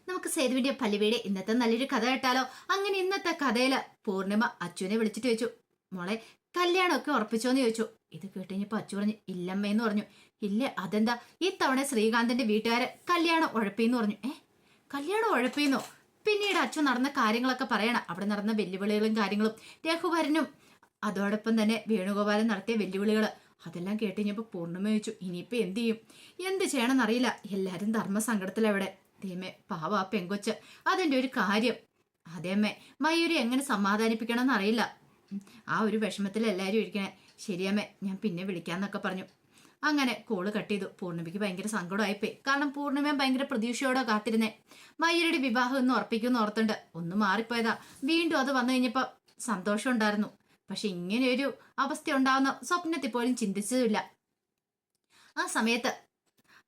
നമുക്ക് സേതുവിന്റെ പല്ലുവീടെ ഇന്നത്തെ നല്ലൊരു കഥ കേട്ടാലോ? അങ്ങനെ ഇന്നത്തെ കഥയില് പൂർണിമ അച്ചുവിനെ വിളിച്ചിട്ട് ചോദിച്ചു, മോളെ കല്യാണമൊക്കെ ഉറപ്പിച്ചോന്ന് ചോദിച്ചു. ഇത് കേട്ടുകഴിഞ്ഞപ്പോ അച്ചു പറഞ്ഞു, ഇല്ലമ്മേന്ന് പറഞ്ഞു. ഇല്ല, അതെന്താ ഈ തവണ ശ്രീകാന്തിന്റെ വീട്ടുകാര് കല്യാണം ഉഴപ്പിന്ന് പറഞ്ഞു. കല്യാണം ഉഴപ്പിന്നോ? പിന്നീട് അച്ചു നടന്ന കാര്യങ്ങളൊക്കെ പറയണം. അവിടെ നടന്ന വെല്ലുവിളികളും കാര്യങ്ങളും, രഘുവരനും അതോടൊപ്പം തന്നെ വേണുഗോപാലൻ നടത്തിയ വെല്ലുവിളികൾ, അതെല്ലാം കേട്ടുകഴിഞ്ഞപ്പോ പൂർണ്ണിമ ചോദിച്ചു, ഇനിയിപ്പോ എന്ത് ചെയ്യും? എന്ത് ചെയ്യണമെന്നറിയില്ല. എല്ലാരും ധർമ്മസങ്കടത്തിലവിടെ. ദൈവമേ, പാവ ആ പെങ്കൊച്ച്, അതിന്റെ ഒരു കാര്യം. അതേമ്മേ, മയൂരി എങ്ങനെ സമാധാനിപ്പിക്കണം എന്നറിയില്ല. ആ ഒരു വിഷമത്തിൽ എല്ലാവരും ഇരിക്കണേ. ശരിയമ്മേ, ഞാൻ പിന്നെ വിളിക്കാന്നൊക്കെ പറഞ്ഞു. അങ്ങനെ കോള് കട്ട് ചെയ്തു. പൂർണ്ണിമയ്ക്ക് ഭയങ്കര സങ്കടമായിപ്പോയി. കാരണം പൂർണ്ണിമയും ഭയങ്കര പ്രതീക്ഷയോടെ കാത്തിരുന്നേ. മയൂരിയുടെ വിവാഹം ഒന്ന് ഉറപ്പിക്കുമെന്ന് ഓർത്തുണ്ട്. ഒന്ന് മാറിപ്പോയതാ. വീണ്ടും അത് വന്നു കഴിഞ്ഞപ്പോ സന്തോഷം ഉണ്ടായിരുന്നു. പക്ഷെ ഇങ്ങനെയൊരു അവസ്ഥ ഉണ്ടാവുന്ന സ്വപ്നത്തിൽ പോലും ചിന്തിച്ചതുമില്ല. ആ സമയത്ത്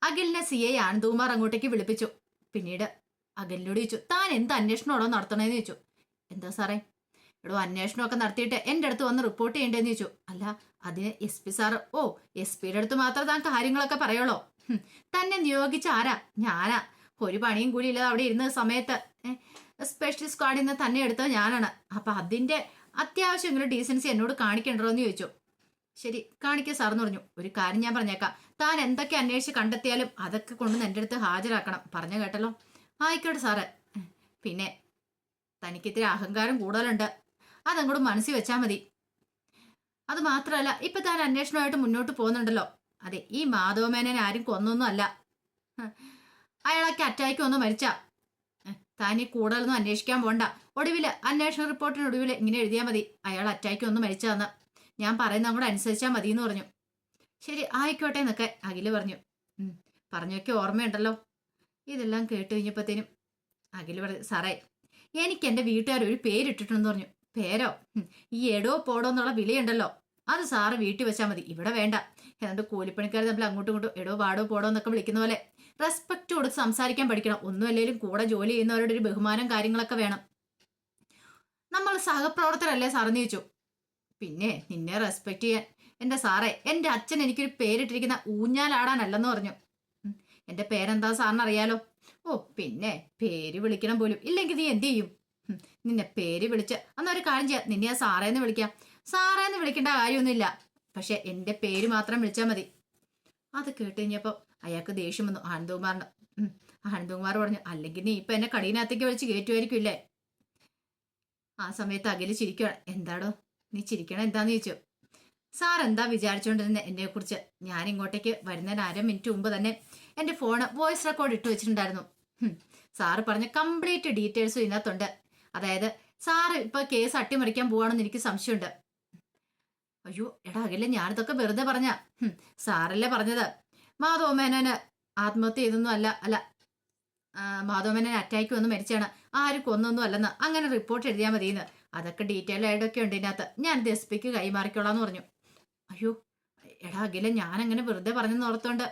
അഖിലിനെ CI ആനന്ദകുമാർ അങ്ങോട്ടേക്ക് വിളിപ്പിച്ചു. പിന്നീട് അഖിലിനോട് ചോദിച്ചു, താൻ എന്ത് അന്വേഷണമാണോ നടത്തണേന്ന് ചോദിച്ചു. എന്താ സാറേ? എടോ, അന്വേഷണമൊക്കെ നടത്തിയിട്ട് എൻ്റെ അടുത്ത് വന്ന് റിപ്പോർട്ട് ചെയ്യേണ്ടതെന്ന് ചോദിച്ചു. അല്ല, അതിന് SP സാറ്. ഓ, SP-യുടെ അടുത്ത് മാത്രം താൻ കാര്യങ്ങളൊക്കെ പറയുള്ളോ? തന്നെ നിയോഗിച്ച ആരാ? ഞാനാ. ഒരു പണിയും കൂടി ഇല്ലാതെ അവിടെ ഇരുന്ന സമയത്ത് സ്പെഷ്യൽ സ്ക്വാഡിൽ നിന്ന് തന്നെ എടുത്തത് ഞാനാണ്. അപ്പൊ അതിന്റെ അത്യാവശ്യമെങ്കിലും ഡീസൻസി എന്നോട് കാണിക്കണ്ടോ എന്ന് ചോദിച്ചു. ശരി, കാണിക്കുക സാറെന്ന് പറഞ്ഞു. ഒരു കാര്യം ഞാൻ പറഞ്ഞേക്കാം, താൻ എന്തൊക്കെ അന്വേഷിച്ച് കണ്ടെത്തിയാലും അതൊക്കെ കൊണ്ടുവന്ന് എൻ്റെ അടുത്ത് ഹാജരാക്കണം. പറഞ്ഞു കേട്ടല്ലോ? ആയിക്കോട്ടെ സാറേ. പിന്നെ തനിക്ക് ഇത്തിരി അഹങ്കാരം കൂടുതലുണ്ട്, അതങ്ങോട്ട് മനസ്സിൽ വെച്ചാൽ മതി. അത് മാത്രമല്ല, ഇപ്പൊ താൻ അന്വേഷണമായിട്ട് മുന്നോട്ട് പോകുന്നുണ്ടല്ലോ. അതെ, ഈ മാധവമേനനെ ആരും കൊന്നൊന്നും അല്ല. അയാളൊക്കെ അറ്റാക്ക് ഒന്ന് മരിച്ച. താൻ ഈ കൂടുതലൊന്നും അന്വേഷിക്കാൻ പോണ്ട. ഒടുവില് അന്വേഷണ റിപ്പോർട്ടിനൊടുവിൽ ഇങ്ങനെ എഴുതിയാൽ മതി, അയാൾ അറ്റാക്ക് ഒന്ന് മരിച്ചതെന്ന്. ഞാൻ പറയുന്ന അങ്ങോട്ട് അനുസരിച്ചാൽ മതി എന്ന് പറഞ്ഞു. ശരി, ആയിക്കോട്ടെ എന്നൊക്കെ അഖില് പറഞ്ഞു. പറഞ്ഞൊക്കെ ഓർമ്മയുണ്ടല്ലോ. ഇതെല്ലാം കേട്ട് കഴിഞ്ഞപ്പോഴത്തേനും അഖില് പറഞ്ഞു, സാറേ, എനിക്ക് എൻ്റെ വീട്ടുകാർ ഒരു പേരിട്ടിട്ടുണ്ടെന്ന് പറഞ്ഞു. പേരോ? ഈ എടോ പോടോ എന്നുള്ള വിളിയുണ്ടല്ലോ, അത് സാറ് വീട്ടിൽ വെച്ചാൽ മതി, ഇവിടെ വേണ്ട. എന്നിട്ട് കൂലിപ്പണിക്കാർ തമ്മിൽ അങ്ങോട്ടും ഇങ്ങോട്ടും എടോ പാടോ പോടോ എന്നൊക്കെ വിളിക്കുന്ന പോലെ റെസ്പെക്ട് കൊടുത്ത് സംസാരിക്കാൻ പഠിക്കണം. ഒന്നും അല്ലെങ്കിലും കൂടെ ജോലി ചെയ്യുന്നവരുടെ ഒരു ബഹുമാനം കാര്യങ്ങളൊക്കെ വേണം. നമ്മൾ സഹപ്രവർത്തകരല്ലേ സാറെന്ന് ചോദിച്ചു. പിന്നെ നിന്നെ റെസ്പെക്ട് ചെയ്യാൻ എൻ്റെ സാറേ, എൻ്റെ അച്ഛൻ എനിക്കൊരു പേരിട്ടിരിക്കുന്ന ഊഞ്ഞാലാടാനല്ലെന്ന് പറഞ്ഞു. എൻ്റെ പേരെന്താ സാറിന് അറിയാലോ? ഓ, പിന്നെ പേര് വിളിക്കണം പോലും ഇല്ലെങ്കിൽ നീ എന്ത് ചെയ്യും? നിന്നെ പേര് വിളിച്ച് അന്നൊരു കാര്യം ചെയ്യാം, നിന്നെ ആ സാറേന്ന് വിളിക്കാം. സാറേന്ന് വിളിക്കേണ്ട കാര്യമൊന്നുമില്ല, പക്ഷെ എൻ്റെ പേര് മാത്രം വിളിച്ചാൽ മതി. അത് കേട്ട് കഴിഞ്ഞപ്പോൾ അയാൾക്ക് ദേഷ്യം വന്നു ആനന്ദകുമാറിന്. ആനന്ദകുമാർ പറഞ്ഞു, അല്ലെങ്കിൽ നീ ഇപ്പൊ എന്നെ കടീനകത്തേക്ക് വിളിച്ച് കയറ്റുമായിരിക്കും ഇല്ലേ? ആ സമയത്ത് അഖില് ചിരിക്കുകയാണ്. എന്താടോ നീ ചിരിക്കണം, എന്താന്ന് ചോദിച്ചു. സാർ എന്താ വിചാരിച്ചുകൊണ്ടിരുന്നത് എന്നെ കുറിച്ച്? ഞാൻ ഇങ്ങോട്ടേക്ക് വരുന്നതിന് 1/2 മിനിറ്റ് മുമ്പ് തന്നെ എൻ്റെ ഫോണ് വോയിസ് റെക്കോർഡ് ഇട്ട് വെച്ചിട്ടുണ്ടായിരുന്നു. സാറ് പറഞ്ഞ കംപ്ലീറ്റ് ഡീറ്റെയിൽസും ഇതിനകത്തുണ്ട്. അതായത് സാറ് ഇപ്പൊ കേസ് അട്ടിമറിക്കാൻ പോവാണെന്ന് എനിക്ക് സംശയമുണ്ട്. അയ്യോ എടാ അഖില, ഞാനിതൊക്കെ വെറുതെ പറഞ്ഞ. സാറല്ലേ പറഞ്ഞത് മാധവമേനോന് ആത്മഹത്യ ചെയ്തൊന്നും അല്ല, അല്ല മാധവമേനോന് അറ്റാക്ക് വന്ന് മരിച്ചാണ്, ആരും കൊന്നൊന്നും അല്ലെന്ന് അങ്ങനെ റിപ്പോർട്ട് എഴുതിയാൽ മതിയെന്ന്. അതൊക്കെ ഡീറ്റെയിൽ ആയിട്ടൊക്കെ ഉണ്ട് ഇതിനകത്ത്. ഞാനിത് SP-ക്ക് കൈമാറിക്കോളാന്ന് പറഞ്ഞു. അയ്യോ എടാ അഖില, ഞാനങ്ങനെ വെറുതെ പറഞ്ഞെന്ന് ഓർത്തോണ്ട്.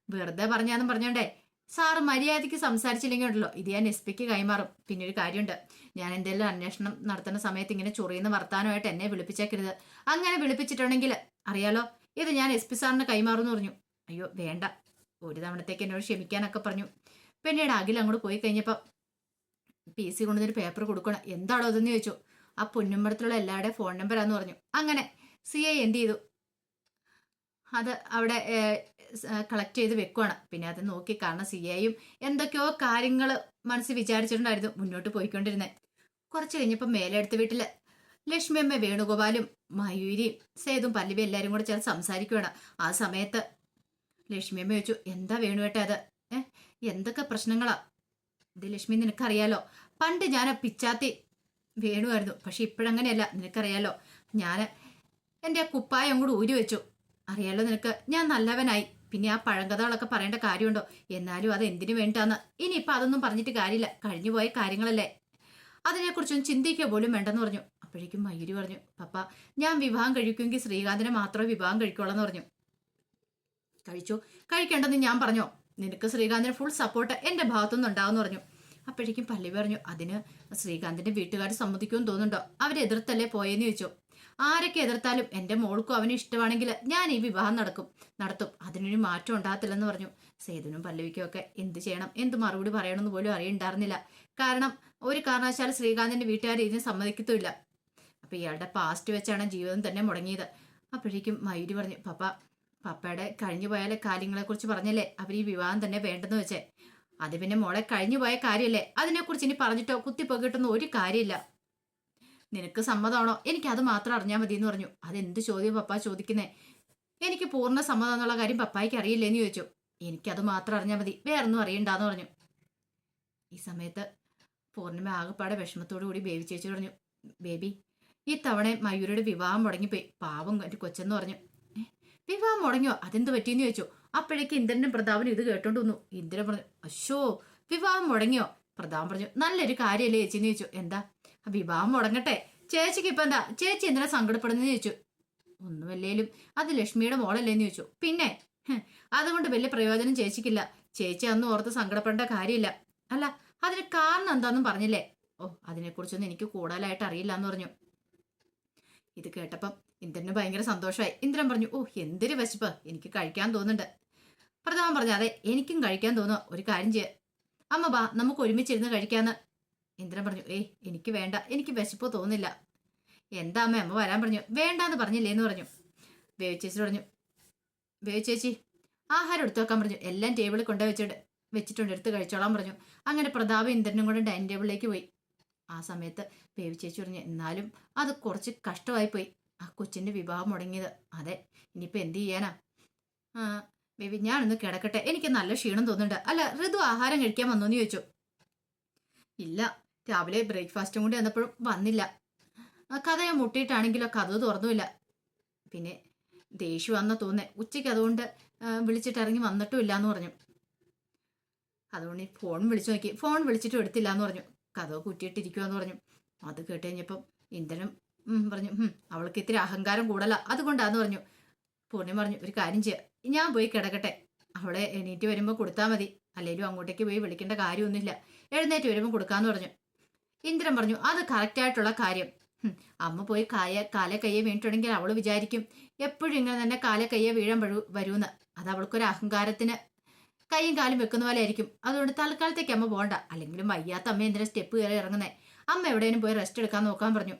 വെറുതെ പറഞ്ഞാന്നും പറഞ്ഞോണ്ടേ സാറ് മര്യാദയ്ക്ക് സംസാരിച്ചില്ലെങ്കിൽ ഉണ്ടല്ലോ, ഇത് ഞാൻ SP-ക്ക് കൈമാറും. പിന്നെ ഒരു കാര്യമുണ്ട്, ഞാൻ എന്തെങ്കിലും അന്വേഷണം നടത്തുന്ന സമയത്ത് ഇങ്ങനെ ചൊറിയുന്ന വർത്താനമായിട്ട് എന്നെ വിളിപ്പിച്ചേക്കരുത്. അങ്ങനെ വിളിപ്പിച്ചിട്ടുണ്ടെങ്കിൽ അറിയാലോ, ഇത് ഞാൻ SP സാറിന് കൈമാറുമെന്ന് പറഞ്ഞു. അയ്യോ വേണ്ട, ഒരു തവണത്തേക്ക് എന്നോട് ക്ഷമിക്കാനൊക്കെ പറഞ്ഞു. പിന്നീട് അഖിൽ അങ്ങോട്ട് പോയി കഴിഞ്ഞപ്പോൾ PC കൊണ്ടുവന്നൊരു പേപ്പർ കൊടുക്കണം. എന്താണോ അതെന്ന് ചോദിച്ചു. ആ പൊന്നുമ്പടത്തിലുള്ള എല്ലാവരുടെയും ഫോൺ നമ്പറാന്ന് പറഞ്ഞു. അങ്ങനെ CI എന്ത് ചെയ്തു, അത് അവിടെ കളക്ട് ചെയ്ത് വെക്കുവാണ്. പിന്നെ അത് നോക്കി, കാരണം CIയും എന്തൊക്കെയോ കാര്യങ്ങൾ മനസ്സിൽ വിചാരിച്ചിട്ടുണ്ടായിരുന്നു മുന്നോട്ട് പോയിക്കൊണ്ടിരുന്നത്. കുറച്ച് കഴിഞ്ഞപ്പോൾ മേലെടുത്ത വീട്ടില് ലക്ഷ്മിയമ്മ, വേണുഗോപാലും മയൂരിയും സേതും പല്ലവി എല്ലാവരും കൂടെ ചേർന്ന് സംസാരിക്കുവാണ്. ആ സമയത്ത് ലക്ഷ്മിയമ്മ ചോദിച്ചു, എന്താ വേണുവേട്ട അത്? എന്തൊക്കെ പ്രശ്നങ്ങളാ? ഇത് ലക്ഷ്മി, നിനക്കറിയാലോ, പണ്ട് ഞാൻ പിച്ചാത്തി വേണുമായിരുന്നു. പക്ഷെ ഇപ്പോഴങ്ങനെയല്ല, നിനക്കറിയാലോ. ഞാൻ എൻ്റെ കുപ്പായം കൂടെ ഊരി വെച്ചു. അറിയാലോ നിനക്ക്, ഞാൻ നല്ലവനായി. പിന്നെ ആ പഴങ്കഥകളൊക്കെ പറയേണ്ട കാര്യമുണ്ടോ? എന്നാലും അത് എന്തിനു വേണ്ടാന്ന്. ഇനിയിപ്പോൾ അതൊന്നും പറഞ്ഞിട്ട് കാര്യമില്ല, കഴിഞ്ഞുപോയ കാര്യങ്ങളല്ലേ, അതിനെക്കുറിച്ചൊന്നും ചിന്തിക്കുക പോലും വേണ്ടെന്ന് പറഞ്ഞു. അപ്പോഴേക്കും മയൂരി പറഞ്ഞു, പപ്പ, ഞാൻ വിവാഹം കഴിക്കുമെങ്കിൽ ശ്രീകാന്തിനെ മാത്രമേ വിവാഹം കഴിക്കുള്ളൂ എന്ന് പറഞ്ഞു. കഴിക്കേണ്ടെന്ന് ഞാൻ പറഞ്ഞോ? നിനക്ക് ശ്രീകാന്തിന് ഫുൾ സപ്പോർട്ട് എൻ്റെ ഭാഗത്തുനിന്ന് ഉണ്ടാവുമെന്ന് പറഞ്ഞു. അപ്പോഴേക്കും പല്ലവി പറഞ്ഞു, അതിന് ശ്രീകാന്തിന്റെ വീട്ടുകാർ സമ്മതിക്കുമെന്ന് തോന്നുന്നുണ്ടോ? അവരെതിർത്തല്ലേ പോയെന്ന് ചോദിച്ചു. ആരൊക്കെ എതിർത്താലും എൻ്റെ മോൾക്കും അവന് ഇഷ്ടമാണെങ്കിൽ ഞാൻ ഈ വിവാഹം നടത്തും. അതിനൊരു മാറ്റം ഉണ്ടാകത്തില്ലെന്ന് പറഞ്ഞു. സേതുവിനും പല്ലവിക്കും ഒക്കെ എന്ത് ചെയ്യണം, എന്ത് മറുപടി പറയണമെന്ന് പോലും അറിയണ്ടായിരുന്നില്ല. കാരണം ഒരു കാരണവശാലും ശ്രീകാന്തിന്റെ വീട്ടുകാർ ഇതിന് സമ്മതിക്കത്തുമില്ല. അപ്പൊ ഇയാളുടെ പാസ്റ്റ് വെച്ചാണ് ജീവിതം തന്നെ മുടങ്ങിയത്. അപ്പോഴേക്കും മയൂരി പറഞ്ഞു, പപ്പയുടെ കഴിഞ്ഞു പോയാലെ കാര്യങ്ങളെ കുറിച്ച് പറഞ്ഞല്ലേ അവർ ഈ വിവാഹം തന്നെ വേണ്ടെന്ന് വെച്ചേ. അത് പിന്നെ മോളെ കഴിഞ്ഞു പോയ കാര്യമല്ലേ, അതിനെക്കുറിച്ച് ഇനി പറഞ്ഞിട്ടോ കുത്തിപ്പൊക്കിട്ടൊന്നും ഒരു കാര്യമില്ല. നിനക്ക് സമ്മതമാണോ, എനിക്ക് അത് മാത്രം അറിഞ്ഞാൽ മതി എന്ന് പറഞ്ഞു. അതെന്ത് ചോദ്യം പപ്പ ചോദിക്കുന്നേ? എനിക്ക് പൂർണ്ണ സമ്മതം എന്നുള്ള കാര്യം പപ്പായ്ക്ക് അറിയില്ലേന്ന് ചോദിച്ചു. എനിക്കത് മാത്രം അറിഞ്ഞാൽ മതി, വേറൊന്നും അറിയണ്ടാന്ന് പറഞ്ഞു. ഈ സമയത്ത് പൂർണ്ണിമ ആകെപ്പാടെ വിഷമത്തോടു കൂടി ബേബി ചേച്ചി പറഞ്ഞു, ബേബി ഈ തവണ മയൂരിയുടെ വിവാഹം മുടങ്ങിപ്പോയി, പാവം ഒരു കൊച്ചെന്ന് പറഞ്ഞു. വിവാഹം മുടങ്ങിയോ, അതെന്ത് പറ്റിയെന്ന് ചോദിച്ചു. അപ്പോഴേക്ക് ഇന്ദ്രനും പ്രതാപനും ഇത് കേട്ടോണ്ട് വന്നു. ഇന്ദ്രൻ പറഞ്ഞു, അശോ വിവാഹം മുടങ്ങിയോ? പ്രതാപൻ പറഞ്ഞു, നല്ലൊരു കാര്യമല്ലേ ചേച്ചിന്ന് ചോദിച്ചു. എന്താ? വിവാഹം മുടങ്ങട്ടെ, ചേച്ചിക്ക് ഇപ്പൊ എന്താ, ചേച്ചി എന്തിനാ സങ്കടപ്പെടുന്നെന്ന് ചോദിച്ചു. ഒന്നുമല്ലേലും അത് ലക്ഷ്മിയുടെ മോളല്ലേന്ന് ചോദിച്ചു. പിന്നെ അതുകൊണ്ട് വലിയ പ്രയോജനം ചേച്ചിക്കില്ല, ചേച്ചി അന്ന് ഓർത്ത് സങ്കടപ്പെടേണ്ട കാര്യമില്ല. അല്ല അതിന് കാരണം എന്താന്നും പറഞ്ഞില്ലേ? ഓ അതിനെക്കുറിച്ചൊന്നും എനിക്ക് കൂടുതലായിട്ട് അറിയില്ല എന്ന് പറഞ്ഞു. ഇത് കേട്ടപ്പം ഇന്ദ്രന് ഭയങ്കര സന്തോഷമായി. ഇന്ദ്രൻ പറഞ്ഞു, ഓ എന്തൊരു വിശപ്പ്, എനിക്ക് കഴിക്കാൻ തോന്നുന്നുണ്ട്. പ്രതാപൻ പറഞ്ഞു, അതെ എനിക്കും കഴിക്കാൻ തോന്നുക, ഒരു കാര്യം ചെയ്യ, അമ്മ ബാ നമുക്ക് ഒരുമിച്ചിരുന്ന് കഴിക്കാന്ന്. ഇന്ദ്രൻ പറഞ്ഞു, എനിക്ക് വേണ്ട, എനിക്ക് വിശപ്പ് തോന്നില്ല. എന്താ അമ്മ വരാൻ പറഞ്ഞു. വേണ്ടാന്ന് പറഞ്ഞില്ലേന്ന് പറഞ്ഞു. വേവിച്ചേച്ചി പറഞ്ഞു, വേവിച്ചേച്ചി ആഹാരം എടുത്തു വെക്കാൻ പറഞ്ഞു. എല്ലാം ടേബിളിൽ വെച്ചിട്ടുണ്ട്, എടുത്ത് കഴിച്ചോളാൻ പറഞ്ഞു. അങ്ങനെ പ്രതാപ ഇന്ദ്രനും കൂടെ ഡൈനിങ് ടേബിളിലേക്ക് പോയി. ആ സമയത്ത് വേവിച്ചേച്ചി പറഞ്ഞു, എന്നാലും അത് കുറച്ച് കഷ്ടമായി പോയി, ആ കൊച്ചിന്റെ വിവാഹം മുടങ്ങിയത്. അതെ ഇനിയിപ്പോ എന്ത് ചെയ്യാനാ? ബേബി ഞാനൊന്ന് കിടക്കട്ടെ, എനിക്ക് നല്ല ക്ഷീണം തോന്നുന്നുണ്ട്. അല്ല ഋതു ആഹാരം കഴിക്കാൻ വന്നോന്ന് ചോദിച്ചു. ഇല്ല, രാവിലെ ബ്രേക്ക്ഫാസ്റ്റും കൂടി വന്നപ്പോഴും വന്നില്ല. കഥയെ മുട്ടിയിട്ടാണെങ്കിലോ കഥ തുറന്നുമില്ല. പിന്നെ ദേഷ്യം വന്ന തോന്നേ, ഉച്ചയ്ക്ക് അതുകൊണ്ട് വിളിച്ചിട്ട് ഇറങ്ങി വന്നിട്ടുമില്ല എന്ന് പറഞ്ഞു. അതുകൊണ്ട് ഫോൺ വിളിച്ചു നോക്കി, ഫോൺ വിളിച്ചിട്ടും എടുത്തില്ല എന്ന് പറഞ്ഞു. കഥ കുറ്റിയിട്ടിരിക്കുവാന്ന് പറഞ്ഞു. അത് കേട്ട് കഴിഞ്ഞപ്പം ഇന്ദ്രനും പറഞ്ഞു, അവൾക്ക് ഇത്തിരി അഹങ്കാരം കൂടല, അതുകൊണ്ടാന്ന് പറഞ്ഞു. പൂർണ്ണിമ പറഞ്ഞു, ഒരു കാര്യം ചെയ്യാം, ഞാൻ പോയി കിടക്കട്ടെ, അവളെ എണീറ്റ് വരുമ്പോൾ കൊടുത്താൽ മതി, അല്ലെങ്കിലും അങ്ങോട്ടേക്ക് പോയി വിളിക്കേണ്ട കാര്യമൊന്നുമില്ല, എഴുന്നേറ്റ് വരുമ്പോൾ കൊടുക്കാന്ന് പറഞ്ഞു. ഇന്ദ്രൻ പറഞ്ഞു, അത് കറക്റ്റായിട്ടുള്ള കാര്യം. അമ്മ പോയി കാലെ കയ്യെ വീണിട്ടുണ്ടെങ്കിൽ അവള് വിചാരിക്കും എപ്പോഴും ഇങ്ങനെ തന്നെ കാലെ കയ്യെ വീഴാൻ വരൂന്ന്. അത് അവൾക്കൊരു അഹങ്കാരത്തിന് കൈയും കാലും വെക്കുന്ന പോലെ ആയിരിക്കും. അതുകൊണ്ട് തൽക്കാലത്തേക്ക് അമ്മ പോകണ്ട, അല്ലെങ്കിലും വയ്യാത്ത അമ്മ എന്തിനാ സ്റ്റെപ്പ് കയറി ഇറങ്ങുന്നേ, അമ്മ എവിടെയും പോയി റെസ്റ്റ് എടുക്കാൻ നോക്കാൻ പറഞ്ഞു.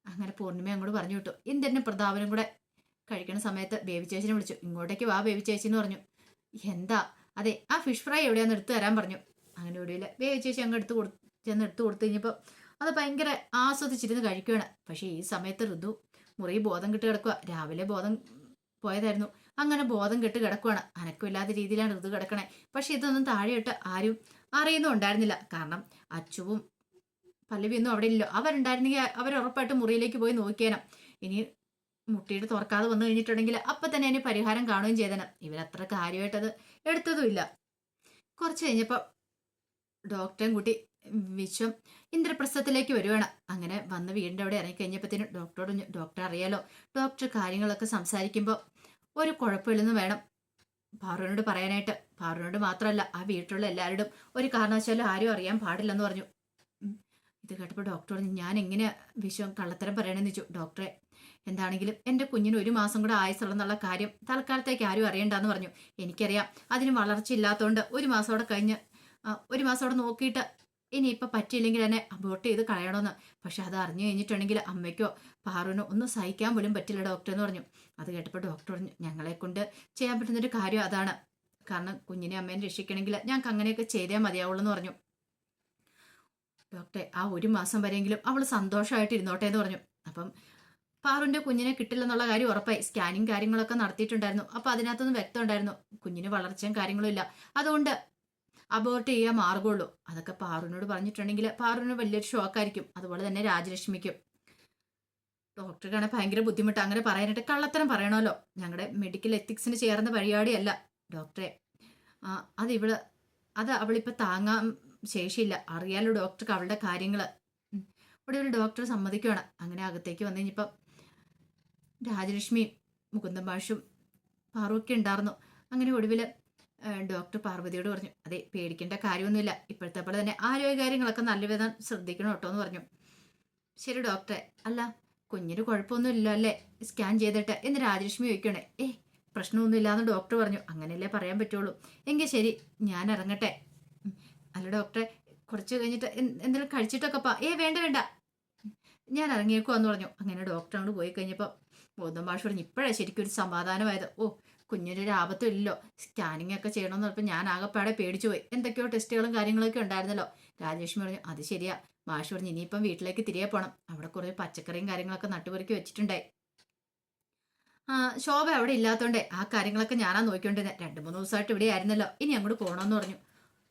അങ്ങനെ പൂർണ്ണിമ അങ്ങോട്ട് പറഞ്ഞു വിട്ടു. ഇന്ദ്രനും പ്രതാപനും കൂടെ കഴിക്കുന്ന സമയത്ത് ബേബി ചേച്ചിനെ വിളിച്ചു. ഇങ്ങോട്ടേക്ക് വാ ബേബി ചേച്ചി എന്ന് പറഞ്ഞു. എന്താ? അതെ ആ ഫിഷ് ഫ്രൈ എവിടെയാന്ന് എടുത്തു തരാൻ പറഞ്ഞു. അങ്ങനെ ഒടുവില്ല ബേബി ചേച്ചി അങ്ങ് എടുത്തു കൊടുത്തു കഴിഞ്ഞപ്പോൾ അത് ഭയങ്കര ആസ്വദിച്ചിരുന്ന് കഴിക്കുകയാണ്. പക്ഷേ ഈ സമയത്ത് ഋതു മുറി ബോധം കെട്ട് കിടക്കുക. രാവിലെ ബോധം പോയതായിരുന്നു. അങ്ങനെ ബോധം കെട്ട് കിടക്കുകയാണ്. അനക്കമില്ലാത്ത രീതിയിലാണ് ഋതു കിടക്കണേ. പക്ഷെ ഇതൊന്നും താഴെയിട്ട് ആരും അറിയുന്നുണ്ടായിരുന്നില്ല. കാരണം അച്ചുവും പല്ലവിയൊന്നും അവിടെ ഇല്ലല്ലോ. അവരുണ്ടായിരുന്നെങ്കിൽ അവരുറപ്പായിട്ട് മുറിയിലേക്ക് പോയി നോക്കിയേനം. ഇനി മുട്ടിയിട്ട് തുറക്കാതെ വന്നു കഴിഞ്ഞിട്ടുണ്ടെങ്കിൽ അപ്പം തന്നെ അതിന് പരിഹാരം കാണുകയും ചെയ്തേനെ. ഇവരത്ര കാര്യമായിട്ടത് എടുത്തതുമില്ല. കുറച്ച് കഴിഞ്ഞപ്പോൾ ഡോക്ടറെയും കൂട്ടി വിശ്വം ഇന്ദ്രപ്രസ്ഥത്തിലേക്ക് വരുവാണ്. അങ്ങനെ വന്ന് വീടിൻ്റെ അവിടെ ഇറങ്ങിക്കഴിഞ്ഞപ്പോഴത്തേനും ഡോക്ടർ അറിയാലോ, ഡോക്ടർ കാര്യങ്ങളൊക്കെ സംസാരിക്കുമ്പോൾ ഒരു കുഴപ്പമില്ലെന്ന് വേണം പാറുവിനോട് പറയാനായിട്ട്. പാറുവിനോട് മാത്രമല്ല ആ വീട്ടിലുള്ള എല്ലാവരോടും ഒരു കാരണവശാലും ആരും അറിയാൻ പാടില്ലെന്ന് പറഞ്ഞു. ഇത് കേട്ടപ്പോൾ ഡോക്ടർ പറഞ്ഞു, ഞാൻ എങ്ങനെയാ വിശ്വം കള്ളത്തരം പറയണമെന്ന് ചോദിച്ചു. ഡോക്ടറെ എന്താണെങ്കിലും എൻ്റെ കുഞ്ഞിന് 1 മാസം കൂടെ ആയുസുള്ളെന്നുള്ള കാര്യം തൽക്കാലത്തേക്ക് ആരും അറിയണ്ടെന്ന് പറഞ്ഞു. എനിക്കറിയാം അതിന് വളർച്ചയില്ലാത്തതുകൊണ്ട് 1 മാസത്തോടെ കഴിഞ്ഞ് 1 മാസത്തോടെ നോക്കിയിട്ട് ഇനിയിപ്പോൾ പറ്റിയില്ലെങ്കിൽ തന്നെ അബോർട്ട് ചെയ്ത് കളയണമെന്ന്. പക്ഷെ അത് അറിഞ്ഞു കഴിഞ്ഞിട്ടുണ്ടെങ്കിൽ അമ്മയ്ക്കോ പാറുവിനോ ഒന്നും സഹിക്കാൻ പോലും പറ്റില്ല ഡോക്ടർ എന്ന് പറഞ്ഞു. അത് കേട്ടപ്പോൾ ഡോക്ടർ പറഞ്ഞു, ഞങ്ങളെ കൊണ്ട് ചെയ്യാൻ പറ്റുന്നൊരു കാര്യം അതാണ്. കാരണം കുഞ്ഞിനെ അമ്മേനെ രക്ഷിക്കണമെങ്കിൽ ഞങ്ങൾക്ക് അങ്ങനെയൊക്കെ ചെയ്തേ മതിയാവുള്ളൂ എന്ന് പറഞ്ഞു. ഡോക്ടറെ ആ 1 മാസം വരെയെങ്കിലും അവൾ സന്തോഷമായിട്ട് ഇരുന്നോട്ടെ എന്ന് പറഞ്ഞു. അപ്പം പാറുവിൻ്റെ കുഞ്ഞിനെ കിട്ടില്ലെന്നുള്ള കാര്യം ഉറപ്പായി. സ്കാനിങ് കാര്യങ്ങളൊക്കെ നടത്തിയിട്ടുണ്ടായിരുന്നു. അപ്പോൾ അതിനകത്തൊന്നും വ്യക്തം ഉണ്ടായിരുന്നു കുഞ്ഞിന് വളർച്ചയും കാര്യങ്ങളും ഇല്ല. അതുകൊണ്ട് അബോർട്ട് ചെയ്യാൻ മാർഗമുള്ളൂ. അതൊക്കെ പാറുവിനോട് പറഞ്ഞിട്ടുണ്ടെങ്കിൽ പാറുവിന് വലിയൊരു ഷോക്കായിരിക്കും. അതുപോലെ തന്നെ രാജലക്ഷ്മിക്കും. ഡോക്ടർക്കാണെങ്കിൽ ഭയങ്കര ബുദ്ധിമുട്ട് അങ്ങനെ പറയാനായിട്ട്. കള്ളത്തരം പറയണമല്ലോ, ഞങ്ങളുടെ മെഡിക്കൽ എത്തിക്സിന് ചേർന്ന പരിപാടിയല്ല ഡോക്ടറെ. അത് അവളിപ്പോൾ താങ്ങാൻ ശേഷിയില്ല. അറിയാലോ ഡോക്ടർക്ക് അവളുടെ കാര്യങ്ങൾ. ഇവിടെ ഒരു ഡോക്ടർ സമ്മതിക്കുകയാണ്. അങ്ങനെ അകത്തേക്ക് വന്നു കഴിഞ്ഞപ്പം രാജലക്ഷ്മിയും മുകുന്ദൻ മാഷും പാറുവൊക്കെ ഉണ്ടായിരുന്നു. അങ്ങനെ ഒടുവിൽ ഡോക്ടർ പാർവതിയോട് പറഞ്ഞു, അതെ പേടിക്കേണ്ട കാര്യമൊന്നുമില്ല, ഇപ്പോഴത്തെ പോലെ തന്നെ ആരോഗ്യ കാര്യങ്ങളൊക്കെ നല്ല വിധം ശ്രദ്ധിക്കണം കേട്ടോ എന്ന് പറഞ്ഞു. ശരി ഡോക്ടറെ, അല്ല കുഞ്ഞിന് കുഴപ്പമൊന്നും ഇല്ല അല്ലേ സ്കാൻ ചെയ്തിട്ട് എന്ന് രാജലക്ഷ്മി ചോദിക്കണേ. പ്രശ്നമൊന്നും ഇല്ലാന്ന് ഡോക്ടർ പറഞ്ഞു. അങ്ങനെയല്ലേ പറയാൻ പറ്റുള്ളൂ. എങ്കിൽ ശരി, ഞാൻ ഇറങ്ങട്ടെ. അല്ല ഡോക്ടറെ, കുറച്ച് കഴിഞ്ഞിട്ട് എന്തെങ്കിലും കഴിച്ചിട്ടൊക്കെ വേണ്ട വേണ്ട, ഞാൻ ഇറങ്ങിയേക്കുവാന്ന് പറഞ്ഞു. അങ്ങനെ ഡോക്ടർ അങ്ങോട്ട് പോയി കഴിഞ്ഞപ്പോൾ ഗൗതം മാഷ് പറഞ്ഞു, ഇപ്പോഴാണ് ശരിക്കും ഒരു സമാധാനമായത്. കുഞ്ഞിനൊരു ആപത്തും ഇല്ലല്ലോ. സ്കാനിങ് ഒക്കെ ചെയ്യണമെന്ന് പറഞ്ഞപ്പോൾ ഞാൻ ആകെപ്പാടെ പേടിച്ചു പോയി. എന്തൊക്കെയോ ടെസ്റ്റുകളും കാര്യങ്ങളൊക്കെ ഉണ്ടായിരുന്നല്ലോ. രാജലക്ഷ്മി പറഞ്ഞു, അത് ശരിയാ. മാഷ് പറഞ്ഞു, ഇനിയിപ്പം വീട്ടിലേക്ക് തിരികെ പോകണം. അവിടെ കുറേ പച്ചക്കറിയും കാര്യങ്ങളൊക്കെ നട്ടുപെറുക്കി വെച്ചിട്ടുണ്ടായി. ശോഭ അവിടെ ഇല്ലാത്തതുകൊണ്ട് ആ കാര്യങ്ങളൊക്കെ ഞാനാ നോക്കിക്കൊണ്ടിരുന്നത്. 2-3 ദിവസമായിട്ട് ഇവിടെ ആയിരുന്നല്ലോ. ഇനി അങ്ങോട്ട് പോകണമെന്ന് പറഞ്ഞു.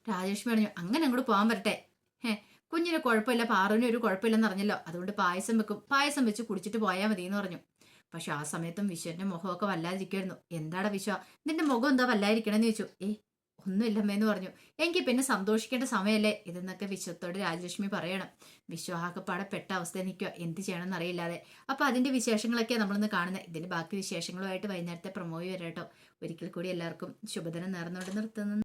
രാജലക്ഷ്മി പറഞ്ഞു, അങ്ങനെ അങ്ങോട്ട് പോകാൻ പറ്റട്ടെ. കുഞ്ഞിന് കുഴപ്പമില്ല, പാറുവിന് ഒരു കുഴപ്പമില്ലെന്ന് അറിഞ്ഞല്ലോ. അതുകൊണ്ട് പായസം വെക്കും, പായസം വെച്ച് കുടിച്ചിട്ട് പോയാൽ മതി എന്ന് പറഞ്ഞു. പക്ഷെ ആ സമയത്തും വിശ്വന്റെ മുഖമൊക്കെ വല്ലാതിരിക്കുമായിരുന്നു. എന്താടാ വിശ്വ, നിന്റെ മുഖം എന്താ വല്ലാതിരിക്കണമെന്ന് ചോദിച്ചു. ഒന്നുമില്ലമ്മേന്ന് പറഞ്ഞു. എങ്കിൽ പിന്നെ സന്തോഷിക്കേണ്ട സമയമല്ലേ ഇതെന്നൊക്കെ വിശ്വത്തോട് രാജലക്ഷ്മി പറയണം. വിശ്വ ആകെപ്പാടെ പെട്ട അവസ്ഥയിൽ നിൽക്കുക, എന്ത് ചെയ്യണമെന്ന് അറിയില്ലാതെ. അപ്പൊ അതിന്റെ വിശേഷങ്ങളൊക്കെയാണ് നമ്മളിന്ന് കാണുന്നത്. ഇതിന്റെ ബാക്കി വിശേഷങ്ങളുമായിട്ട് വൈകുന്നേരത്തെ പ്രൊമോയി വരാട്ടോ. ഒരിക്കൽ കൂടി എല്ലാവർക്കും ശുഭദിനം നേർന്നുകൊണ്ട് നിർത്തുന്നു.